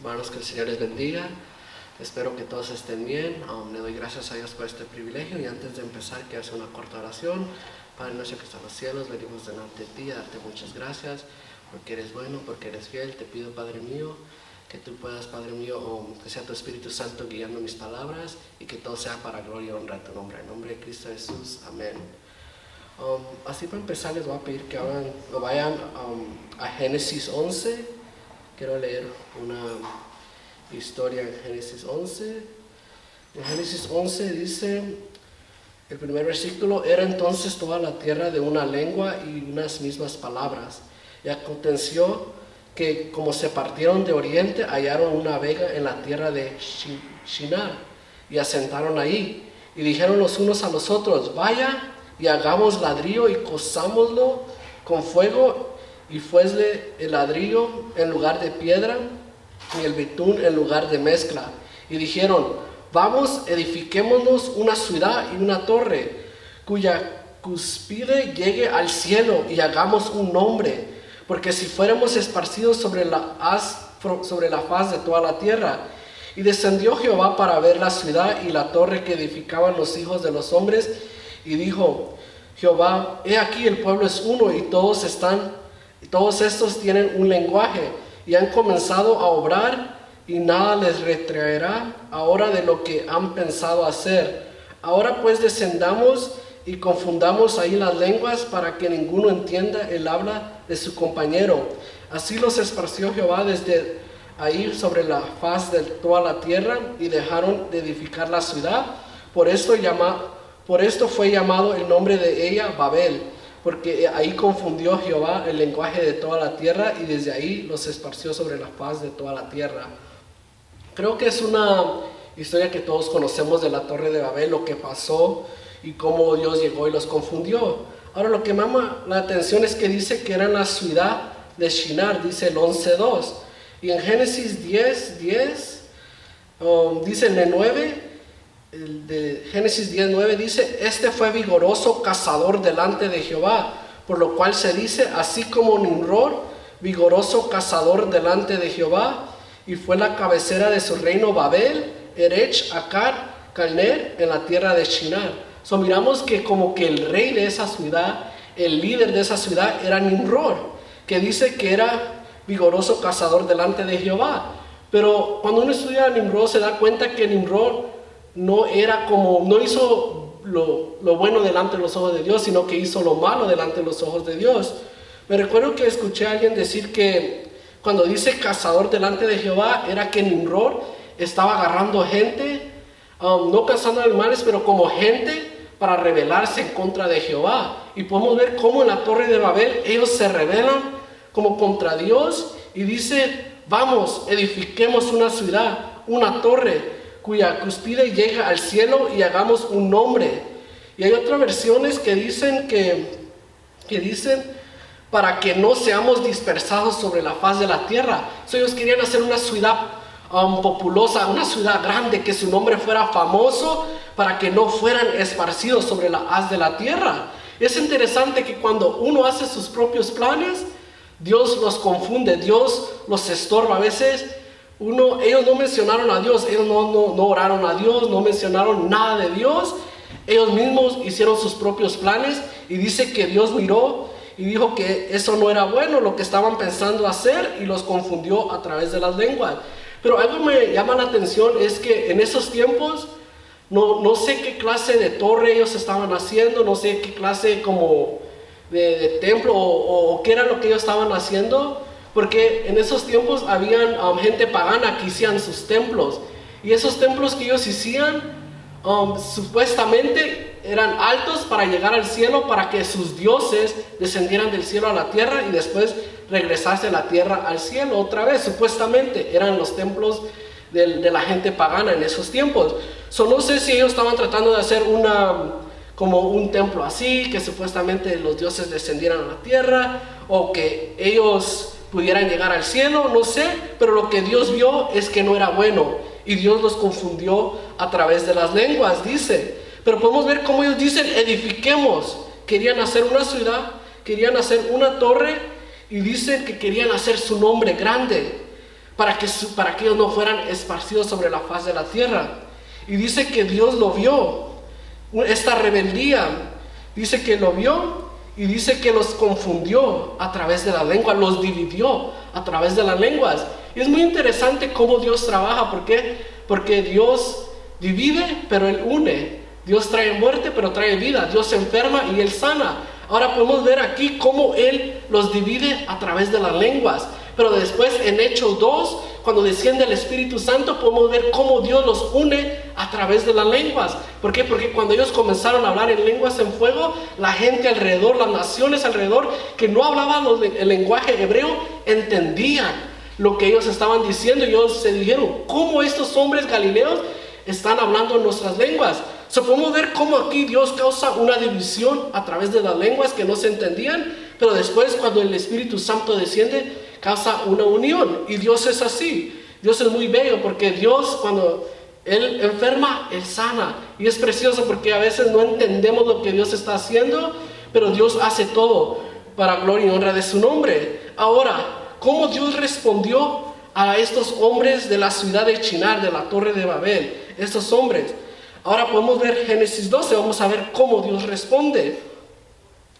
Hermanos, que el Señor les bendiga. Espero que todos estén bien. Le doy gracias a Dios por este privilegio. Y antes de empezar, quiero hacer una corta oración. Padre nuestro que está en los cielos, venimos delante de ti a darte muchas gracias porque eres bueno, porque eres fiel. Te pido, Padre mío, que tú puedas, Padre mío, que sea tu Espíritu Santo guiando mis palabras y que todo sea para gloria y honra a tu nombre. En nombre de Cristo Jesús. Amén. Así para empezar les voy a pedir que vayan a Génesis 11. Quiero leer una historia en Génesis 11. En Génesis 11 dice, el primer versículo: era entonces toda la tierra de una lengua y unas mismas palabras. Y aconteció que como se partieron de oriente, hallaron una vega en la tierra de Shinar y asentaron ahí. Y dijeron los unos a los otros: vaya y hagamos ladrillo y cozámoslo con fuego. Y fuesle el ladrillo en lugar de piedra y el betún en lugar de mezcla. Y dijeron: vamos, edifiquémonos una ciudad y una torre, cuya cúspide llegue al cielo, y hagamos un nombre, porque si fuéramos esparcidos sobre la faz de toda la tierra. Y descendió Jehová para ver la ciudad y la torre que edificaban los hijos de los hombres, y dijo Jehová: he aquí el pueblo es uno, y todos estos tienen un lenguaje, y han comenzado a obrar, y nada les retraerá ahora de lo que han pensado hacer. Ahora pues descendamos y confundamos ahí las lenguas, para que ninguno entienda el habla de su compañero. Así los esparció Jehová desde ahí sobre la faz de toda la tierra, y dejaron de edificar la ciudad. Por esto fue llamado el nombre de ella Babel, porque ahí confundió Jehová el lenguaje de toda la tierra, y desde ahí los esparció sobre la faz de toda la tierra. Creo que es una historia que todos conocemos de la Torre de Babel, lo que pasó y cómo Dios llegó y los confundió. Ahora, lo que me llama la atención es que dice que era en la ciudad de Shinar, dice el 11:2. Y en Génesis 10:10, dice en el 9, el de Génesis 10:9 dice: este fue vigoroso cazador delante de Jehová, por lo cual se dice: así como Nimrod, vigoroso cazador delante de Jehová. Y fue la cabecera de su reino Babel, Erech, Akar, Calner, en la tierra de Shinar. Miramos que como que el rey de esa ciudad, el líder de esa ciudad, era Nimrod, que dice que era vigoroso cazador delante de Jehová. Pero cuando uno estudia a Nimrod, se da cuenta que Nimrod no hizo lo bueno delante de los ojos de Dios, sino que hizo lo malo delante de los ojos de Dios. Me recuerdo que escuché a alguien decir que cuando dice cazador delante de Jehová, era que Nimrod estaba agarrando gente, no cazando animales, pero como gente para rebelarse en contra de Jehová. Y podemos ver cómo en la Torre de Babel ellos se rebelan como contra Dios, y dice: vamos, edifiquemos una ciudad, una torre, cuya cúspide llega al cielo, y hagamos un nombre. Y hay otras versiones que dicen para que no seamos dispersados sobre la faz de la tierra. Ellos querían hacer una ciudad populosa, una ciudad grande, que su nombre fuera famoso, para que no fueran esparcidos sobre la haz de la tierra. Es interesante que cuando uno hace sus propios planes, Dios los confunde, Dios los estorba. A veces ellos no mencionaron a Dios, ellos no oraron a Dios, no mencionaron nada de Dios. Ellos mismos hicieron sus propios planes, y dice que Dios miró y dijo que eso no era bueno lo que estaban pensando hacer, y los confundió a través de las lenguas. Pero algo me llama la atención es que en esos tiempos no sé qué clase de torre ellos estaban haciendo, no sé qué clase como de templo o qué era lo que ellos estaban haciendo, porque en esos tiempos habían gente pagana que hacían sus templos, y esos templos que ellos hacían supuestamente eran altos para llegar al cielo, para que sus dioses descendieran del cielo a la tierra y después regresase la tierra al cielo otra vez. Supuestamente eran los templos de la gente pagana en esos tiempos. No sé si ellos estaban tratando de hacer como un templo así, que supuestamente los dioses descendieran a la tierra, o que ellos pudieran llegar al cielo, no sé. Pero lo que Dios vio es que no era bueno, y Dios los confundió a través de las lenguas, dice. Pero podemos ver cómo ellos dicen: edifiquemos. Querían hacer una ciudad, querían hacer una torre, y dicen que querían hacer su nombre grande, para que ellos no fueran esparcidos sobre la faz de la tierra. Y dice que Dios lo vio, esta rebeldía, dice que lo vio y dice que los confundió a través de la lengua, los dividió a través de las lenguas. Y es muy interesante cómo Dios trabaja. ¿Por qué? Porque Dios divide, pero Él une. Dios trae muerte, pero trae vida. Dios enferma y Él sana. Ahora podemos ver aquí cómo Él los divide a través de las lenguas. Pero después en Hechos 2, cuando desciende el Espíritu Santo, podemos ver cómo Dios los une a través de las lenguas. ¿Por qué? Porque cuando ellos comenzaron a hablar en lenguas en fuego, la gente alrededor, las naciones alrededor, que no hablaban el lenguaje hebreo, entendían lo que ellos estaban diciendo. Y ellos se dijeron, ¿cómo estos hombres galileos están hablando en nuestras lenguas? Podemos ver cómo aquí Dios causa una división a través de las lenguas que no se entendían, pero después cuando el Espíritu Santo desciende, causa una unión. Y Dios es así. Dios es muy bello, porque Dios, cuando Él enferma, Él sana. Y es precioso porque a veces no entendemos lo que Dios está haciendo, pero Dios hace todo para gloria y honra de su nombre. Ahora, ¿cómo Dios respondió a estos hombres de la ciudad de Shinar, de la torre de Babel? Estos hombres. Ahora podemos ver Génesis 12, vamos a ver cómo Dios responde.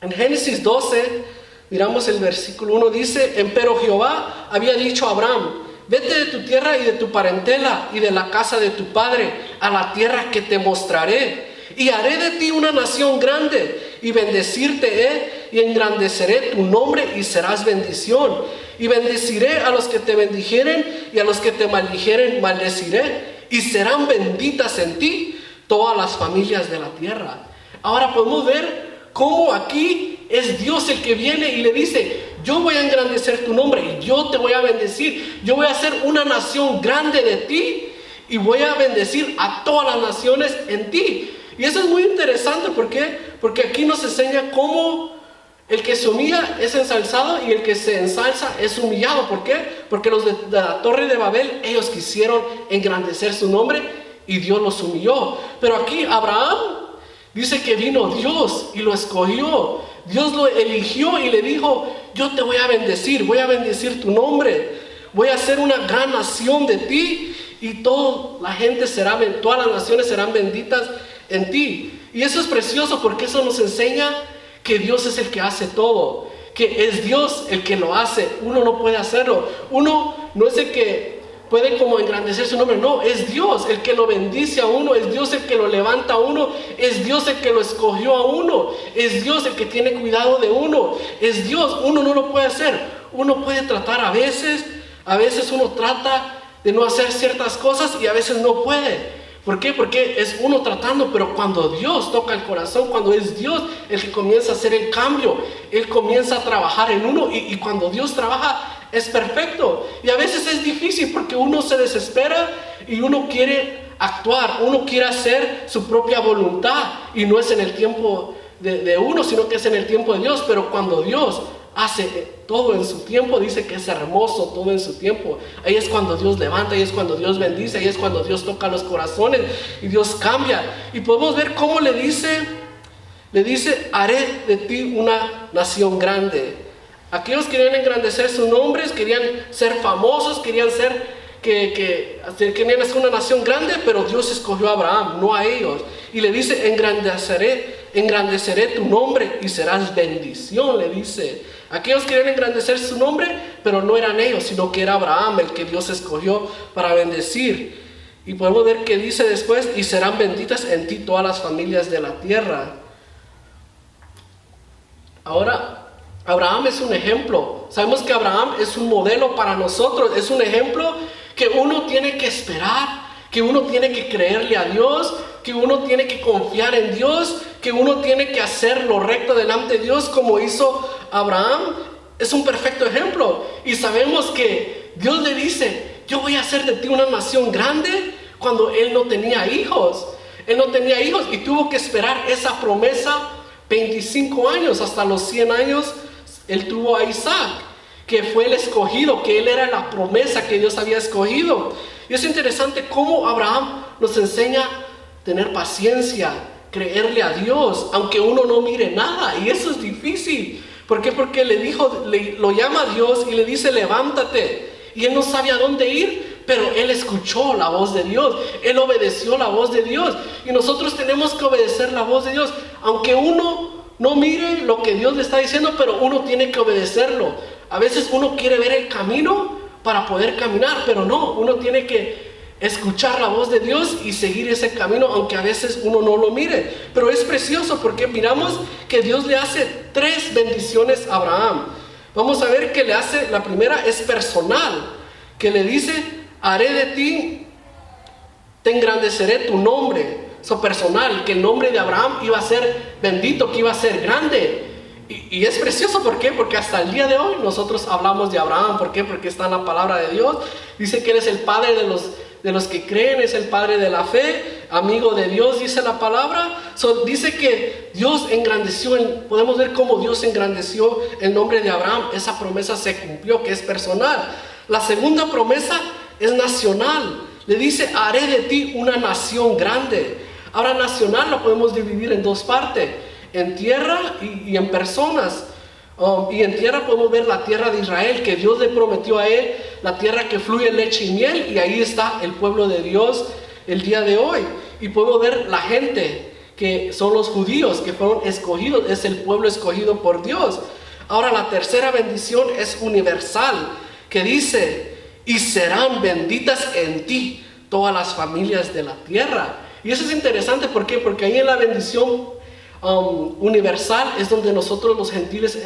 En Génesis 12, miramos el versículo 1, dice, empero Jehová había dicho a Abraham, vete de tu tierra y de tu parentela y de la casa de tu padre a la tierra que te mostraré. Y haré de ti una nación grande, y bendecirte he, y engrandeceré tu nombre, y serás bendición. Y bendeciré a los que te bendijeren, y a los que te maldijeren maldeciré, y serán benditas en ti todas las familias de la tierra. Ahora podemos ver cómo aquí es Dios el que viene y le dice, yo voy a engrandecer tu nombre, y yo te voy a bendecir, yo voy a hacer una nación grande de ti, y voy a bendecir a todas las naciones en ti. Y eso es muy interesante. ¿Por qué? Porque aquí nos enseña cómo el que se humilla es ensalzado y el que se ensalza es humillado. ¿Por qué? Porque los de la torre de Babel, ellos quisieron engrandecer su nombre y Dios los humilló. Pero aquí Abraham dice que vino Dios y lo escogió. Dios lo eligió y le dijo, yo te voy a bendecir tu nombre. Voy a hacer una gran nación de ti y todas las naciones serán benditas en ti. Y eso es precioso porque eso nos enseña que Dios es el que hace todo, que es Dios el que lo hace. Uno no puede hacerlo. Uno no es el que puede como engrandecer su nombre. No, es Dios el que lo bendice a uno, es Dios el que lo levanta a uno, es Dios el que lo escogió a uno, es Dios el que tiene cuidado de uno, es Dios. Uno no lo puede hacer. Uno puede tratar a veces uno trata de no hacer ciertas cosas y a veces no puede. ¿Por qué? Porque es uno tratando, pero cuando Dios toca el corazón, cuando es Dios el que comienza a hacer el cambio, Él comienza a trabajar en uno y cuando Dios trabaja es perfecto. Y a veces es difícil porque uno se desespera y uno quiere actuar, uno quiere hacer su propia voluntad y no es en el tiempo de uno, sino que es en el tiempo de Dios. Pero cuando Dios hace todo en su tiempo, dice que es hermoso todo en su tiempo. Ahí es cuando Dios levanta, ahí es cuando Dios bendice, ahí es cuando Dios toca los corazones y Dios cambia. Y podemos ver cómo le dice, haré de ti una nación grande. Aquellos querían engrandecer sus nombres, querían ser famosos, querían hacer una nación grande, pero Dios escogió a Abraham, no a ellos. Y le dice, engrandeceré tu nombre y serás bendición, le dice. Aquellos querían engrandecer su nombre, pero no eran ellos, sino que era Abraham el que Dios escogió para bendecir. Y podemos ver que dice después, y serán benditas en ti todas las familias de la tierra. Ahora, Abraham es un ejemplo. Sabemos que Abraham es un modelo para nosotros, es un ejemplo que uno tiene que esperar, que uno tiene que creerle a Dios, que uno tiene que confiar en Dios, que uno tiene que hacer lo recto delante de Dios como hizo Abraham. Es un perfecto ejemplo. Y sabemos que Dios le dice, yo voy a hacer de ti una nación grande, cuando él no tenía hijos. Él no tenía hijos y tuvo que esperar esa promesa 25 años, hasta los 100 años. Él tuvo a Isaac, que fue el escogido, que él era la promesa que Dios había escogido. Y es interesante cómo Abraham nos enseña a tener paciencia, creerle a Dios, aunque uno no mire nada. Y eso es difícil. ¿Por qué? Porque lo llama a Dios y le dice, levántate y él no sabía a dónde ir, pero él escuchó la voz de Dios, él obedeció la voz de Dios. Y nosotros tenemos que obedecer la voz de Dios, aunque uno no mire lo que Dios le está diciendo, pero uno tiene que obedecerlo. A veces uno quiere ver el camino para poder caminar, pero no, uno tiene que escuchar la voz de Dios y seguir ese camino, aunque a veces uno no lo mire. Pero es precioso porque miramos que Dios le hace 3 bendiciones a Abraham. Vamos a ver que le hace, la primera es personal, que le dice: haré de ti, te engrandeceré tu nombre. Eso personal, que el nombre de Abraham iba a ser bendito, que iba a ser grande. Y es precioso, ¿por qué? Porque hasta el día de hoy nosotros hablamos de Abraham. ¿Por qué? Porque está en la palabra de Dios. Dice que él es el padre de los que creen, es el padre de la fe, amigo de Dios, dice la palabra. Dice que Dios engrandeció, podemos ver cómo Dios engrandeció el nombre de Abraham. Esa promesa se cumplió, que es personal. La segunda promesa es nacional. Le dice: haré de ti una nación grande. Ahora, nacional lo podemos dividir en 2 partes: en tierra y en personas. Y en tierra podemos ver la tierra de Israel, que Dios le prometió a él, la tierra que fluye leche y miel, y ahí está el pueblo de Dios el día de hoy. Y podemos ver la gente, que son los judíos, que fueron escogidos, es el pueblo escogido por Dios. Ahora, la tercera bendición es universal, que dice: y serán benditas en ti todas las familias de la tierra. Y eso es interesante, ¿por qué? Porque ahí en la bendición universal es donde nosotros los gentiles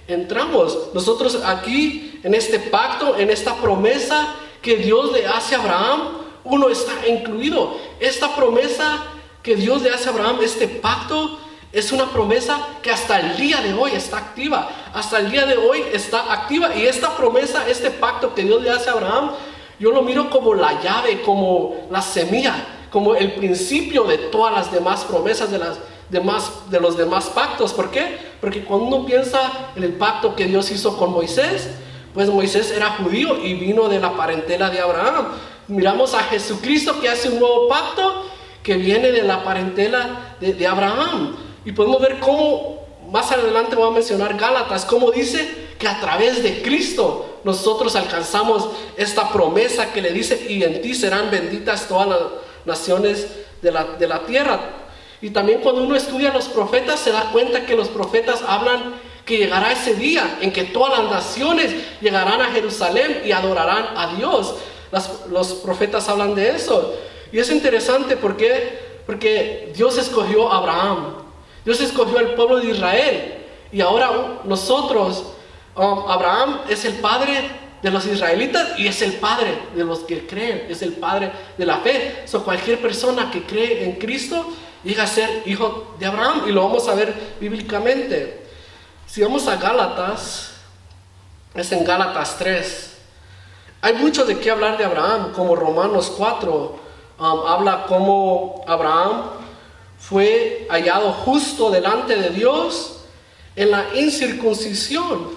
entramos. Nosotros aquí en este pacto, en esta promesa que Dios le hace a Abraham, uno está incluido. Esta promesa que Dios le hace a Abraham, este pacto, es una promesa que hasta el día de hoy está activa. Hasta el día de hoy está activa. Y esta promesa, este pacto que Dios le hace a Abraham, yo lo miro como la llave, como la semilla, como el principio de todas las demás promesas, de los demás pactos. ¿Por qué? Porque cuando uno piensa en el pacto que Dios hizo con Moisés, pues Moisés era judío y vino de la parentela de Abraham. Miramos a Jesucristo, que hace un nuevo pacto que viene de la parentela de Abraham. Y podemos ver cómo, más adelante voy a mencionar Gálatas, cómo dice que a través de Cristo nosotros alcanzamos esta promesa que le dice: y en ti serán benditas todas las naciones de la tierra. Y también cuando uno estudia a los profetas, se da cuenta que los profetas hablan que llegará ese día en que todas las naciones llegarán a Jerusalén y adorarán a Dios. Los profetas hablan de eso. Y es interesante porque Dios escogió a Abraham, Dios escogió al pueblo de Israel, y ahora nosotros, Abraham es el padre de los israelitas y es el padre de los que creen, es el padre de la fe. Cualquier persona que cree en Cristo llega a ser hijo de Abraham, y lo vamos a ver bíblicamente. Si vamos a Gálatas, es en Gálatas 3. Hay mucho de qué hablar de Abraham, como Romanos 4 habla cómo Abraham fue hallado justo delante de Dios en la incircuncisión,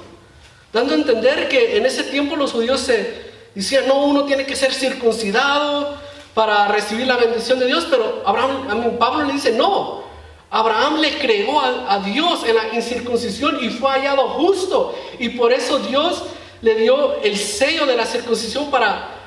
dando a entender que en ese tiempo los judíos se decían: no, uno tiene que ser circuncidado para recibir la bendición de Dios. Pero Pablo le dice: no, Abraham le creyó a Dios en la incircuncisión y fue hallado justo, y por eso Dios le dio el sello de la circuncisión para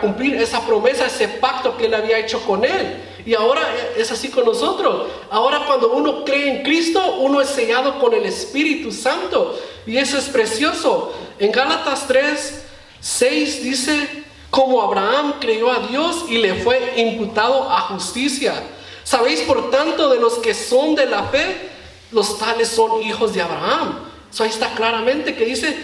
cumplir esa promesa, ese pacto que él había hecho con él. Y ahora es así con nosotros. Ahora, cuando uno cree en Cristo, uno es sellado con el Espíritu Santo, y eso es precioso. En Gálatas 3:6 dice: como Abraham creyó a Dios y le fue imputado a justicia. Sabéis, por tanto, de los que son de la fe, los tales son hijos de Abraham. Ahí está claramente que dice: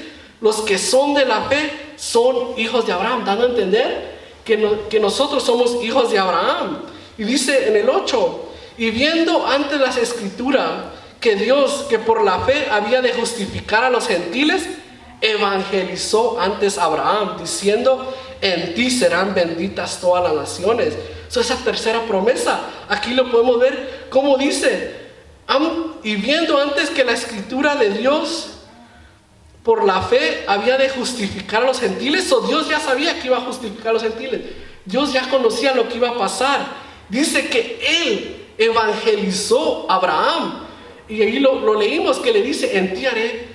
los que son de la fe son hijos de Abraham, dando a entender que nosotros somos hijos de Abraham. Y dice en el 8: y viendo antes las escrituras que Dios, que por la fe había de justificar a los gentiles, evangelizó antes a Abraham, diciendo: en ti serán benditas todas las naciones. Esa tercera promesa, aquí lo podemos ver como dice: y viendo antes que la escritura de Dios por la fe había de justificar a los gentiles. Dios ya sabía que iba a justificar a los gentiles, Dios ya conocía lo que iba a pasar. Dice que él evangelizó a Abraham, y ahí lo leímos, que le dice: en ti haré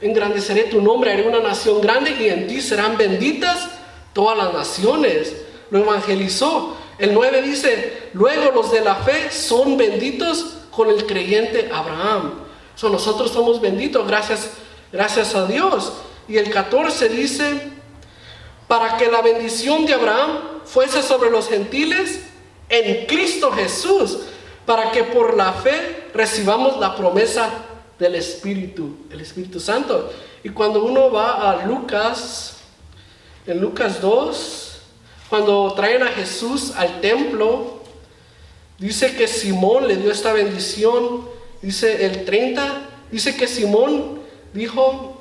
engrandeceré tu nombre, haré una nación grande y en ti serán benditas todas las naciones. Lo evangelizó. El 9 dice, luego los de la fe son benditos con el creyente Abraham. Nosotros somos benditos gracias a Dios. Y el 14 dice, para que la bendición de Abraham fuese sobre los gentiles en Cristo Jesús, para que por la fe recibamos la promesa del Espíritu, el Espíritu Santo. Y cuando uno va a Lucas, en Lucas 2, cuando traen a Jesús al templo, dice que Simón le dio esta bendición. Dice el 30, dice que Simón dijo,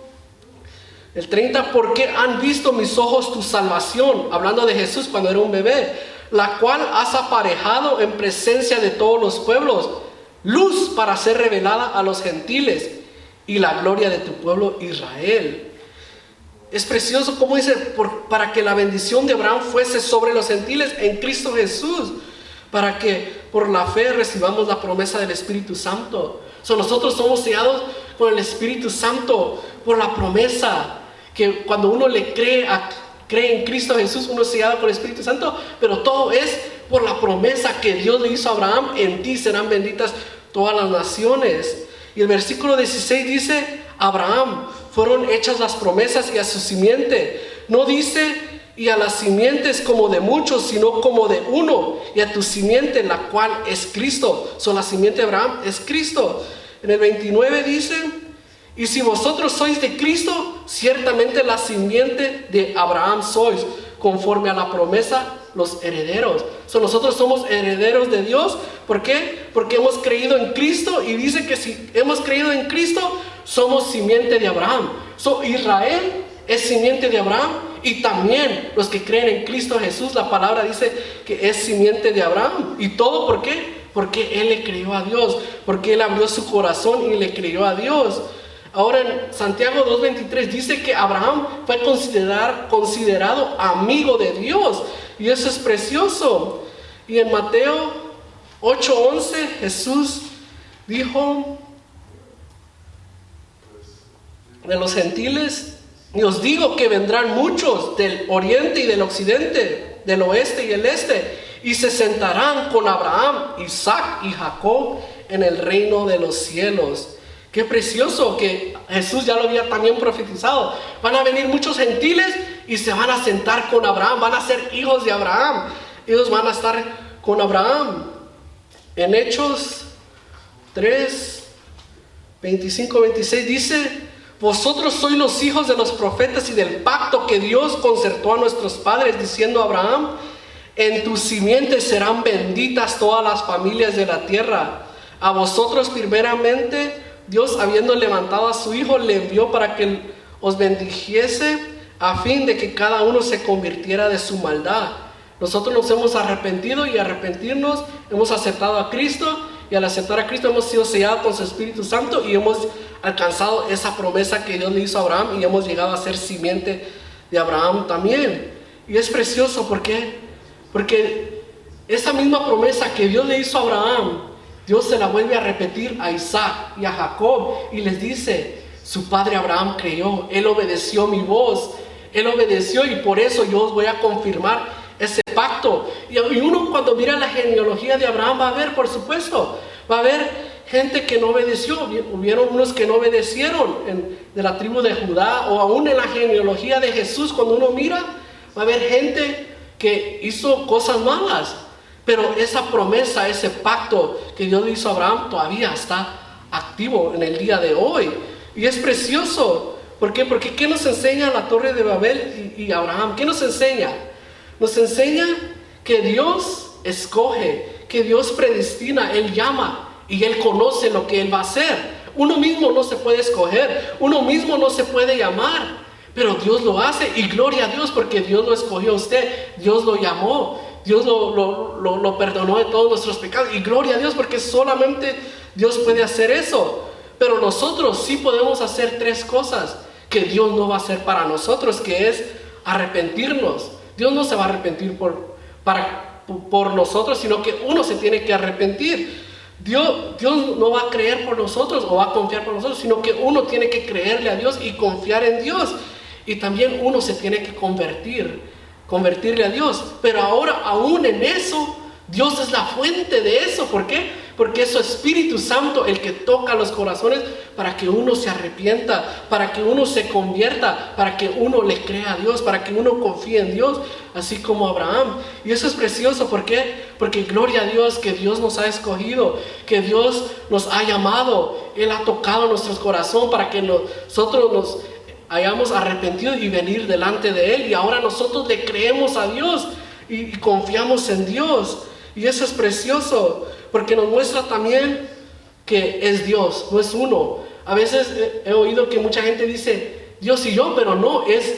el 30, porque han visto mis ojos tu salvación, hablando de Jesús cuando era un bebé, la cual has aparejado en presencia de todos los pueblos, luz para ser revelada a los gentiles y la gloria de tu pueblo Israel. Es precioso como dice, para que la bendición de Abraham fuese sobre los gentiles en Cristo Jesús, para que por la fe recibamos la promesa del Espíritu Santo. Nosotros somos sellados con el Espíritu Santo por la promesa, que cuando uno le cree en Cristo Jesús, uno es sellado con el Espíritu Santo, pero todo es por la promesa que Dios le hizo a Abraham, en ti serán benditas todas las naciones. Y el versículo 16 dice, Abraham fueron hechas las promesas y a su simiente. No dice, y a las simientes como de muchos, sino como de uno, y a tu simiente, la cual es Cristo. La simiente de Abraham es Cristo. En el 29 dice, y si vosotros sois de Cristo, ciertamente la simiente de Abraham sois, conforme a la promesa, los herederos. Nosotros somos herederos de Dios. ¿Por qué? Porque hemos creído en Cristo, y dice que si hemos creído en Cristo, somos simiente de Abraham. Israel es simiente de Abraham, y también los que creen en Cristo Jesús, la palabra dice que es simiente de Abraham. ¿Y todo por qué? Porque él le creyó a Dios, porque él abrió su corazón y le creyó a Dios. Ahora en Santiago 2:23 dice que Abraham fue considerado amigo de Dios, y eso es precioso. Y en Mateo 8:11 Jesús dijo de los gentiles, y os digo que vendrán muchos del oriente y del occidente, del oeste y el este, y se sentarán con Abraham, Isaac y Jacob en el reino de los cielos. Qué precioso que Jesús ya lo había también profetizado. Van a venir muchos gentiles y se van a sentar con Abraham, van a ser hijos de Abraham. Ellos van a estar con Abraham. En Hechos 3, 25-26 dice, vosotros sois los hijos de los profetas y del pacto que Dios concertó a nuestros padres, diciendo a Abraham, en tus simientes serán benditas todas las familias de la tierra. A vosotros primeramente Dios, habiendo levantado a su Hijo, le envió para que os bendijese, a fin de que cada uno se convirtiera de su maldad. Nosotros nos hemos arrepentido, y arrepentirnos hemos aceptado a Cristo, y al aceptar a Cristo hemos sido sellados con su Espíritu Santo, y hemos alcanzado esa promesa que Dios le hizo a Abraham, y hemos llegado a ser simiente de Abraham también. Y es precioso, ¿por qué? Porque esa misma promesa que Dios le hizo a Abraham, Dios se la vuelve a repetir a Isaac y a Jacob, y les dice, su padre Abraham creyó, él obedeció mi voz, él obedeció, y por eso yo os voy a confirmar ese pacto. Y uno cuando mira la genealogía de Abraham va a ver, por supuesto, va a ver gente que no obedeció. Hubieron unos que no obedecieron de la tribu de Judá, o aún en la genealogía de Jesús, cuando uno mira, va a haber gente que hizo cosas malas. Pero esa promesa, ese pacto que Dios le hizo a Abraham todavía está activo en el día de hoy. Y es precioso. ¿Por qué? Porque ¿qué nos enseña la Torre de Babel y Abraham? ¿Qué nos enseña? Nos enseña que Dios escoge, que Dios predestina, Él llama y Él conoce lo que Él va a hacer. Uno mismo no se puede escoger, uno mismo no se puede llamar, pero Dios lo hace, y gloria a Dios porque Dios lo escogió a usted, Dios lo llamó. Dios lo perdonó de todos nuestros pecados, y gloria a Dios porque solamente Dios puede hacer eso. Pero nosotros sí podemos hacer tres cosas que Dios no va a hacer para nosotros, que es arrepentirnos. Dios no se va a arrepentir por nosotros, sino que uno se tiene que arrepentir. Dios no va a creer por nosotros o va a confiar por nosotros, sino que uno tiene que creerle a Dios y confiar en Dios. Y también uno se tiene que convertirle a Dios. Pero ahora, aún en eso, Dios es la fuente de eso. ¿Por qué? Porque es su Espíritu Santo el que toca los corazones para que uno se arrepienta, para que uno se convierta, para que uno le crea a Dios, para que uno confíe en Dios, así como Abraham. Y eso es precioso. ¿Por qué? Porque gloria a Dios que Dios nos ha escogido, que Dios nos ha llamado. Él ha tocado nuestro corazón para que nosotros nos hayamos arrepentido y venir delante de Él. Y ahora nosotros le creemos a Dios y confiamos en Dios. Y eso es precioso, porque nos muestra también que es Dios, no es uno. A veces he oído que mucha gente dice Dios y yo, pero no, es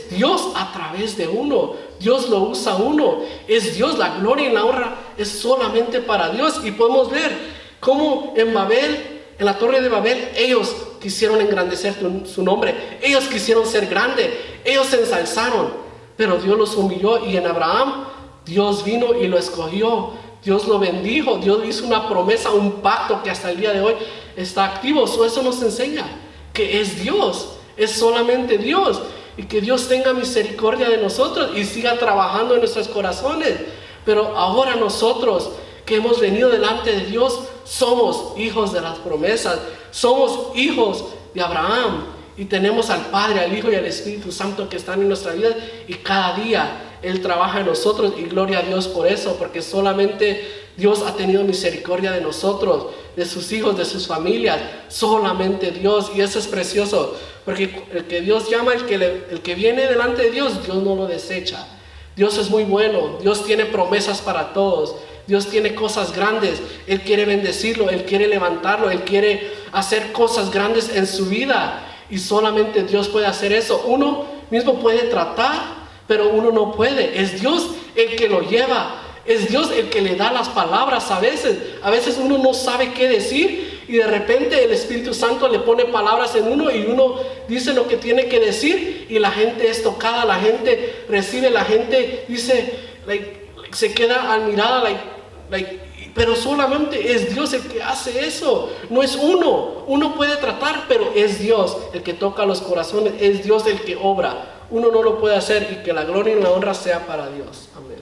Dios a través de uno. Dios lo usa uno. Es Dios, la gloria y la honra es solamente para Dios. Y podemos ver cómo en Babel, en la torre de Babel, ellos quisieron engrandecer su nombre. Ellos quisieron ser grandes. Ellos se ensalzaron, pero Dios los humilló. Y en Abraham, Dios vino y lo escogió. Dios lo bendijo. Dios hizo una promesa, un pacto que hasta el día de hoy está activo. Eso nos enseña que es Dios, es solamente Dios. Y que Dios tenga misericordia de nosotros y siga trabajando en nuestros corazones. Pero ahora nosotros que hemos venido delante de Dios, somos hijos de las promesas. Somos hijos de Abraham. Y tenemos al Padre, al Hijo y al Espíritu Santo que están en nuestra vida. Y cada día Él trabaja en nosotros. Y gloria a Dios por eso. Porque solamente Dios ha tenido misericordia de nosotros, de sus hijos, de sus familias. Solamente Dios. Y eso es precioso. Porque el que Dios llama, el que viene delante de Dios, Dios no lo desecha. Dios es muy bueno. Dios tiene promesas para todos. Dios tiene cosas grandes. Él quiere bendecirlo. Él quiere levantarlo. Él quiere hacer cosas grandes en su vida. Y solamente Dios puede hacer eso. Uno mismo puede tratar, pero uno no puede. Es Dios el que lo lleva. Es Dios el que le da las palabras a veces. A veces uno no sabe qué decir y de repente el Espíritu Santo le pone palabras en uno y uno dice lo que tiene que decir y la gente es tocada, la gente recibe, la gente dice, se queda admirada, pero solamente es Dios el que hace eso. No es uno. Uno puede tratar, pero es Dios el que toca los corazones. Es Dios el que obra. Uno no lo puede hacer y que la gloria y la honra sea para Dios. Amén.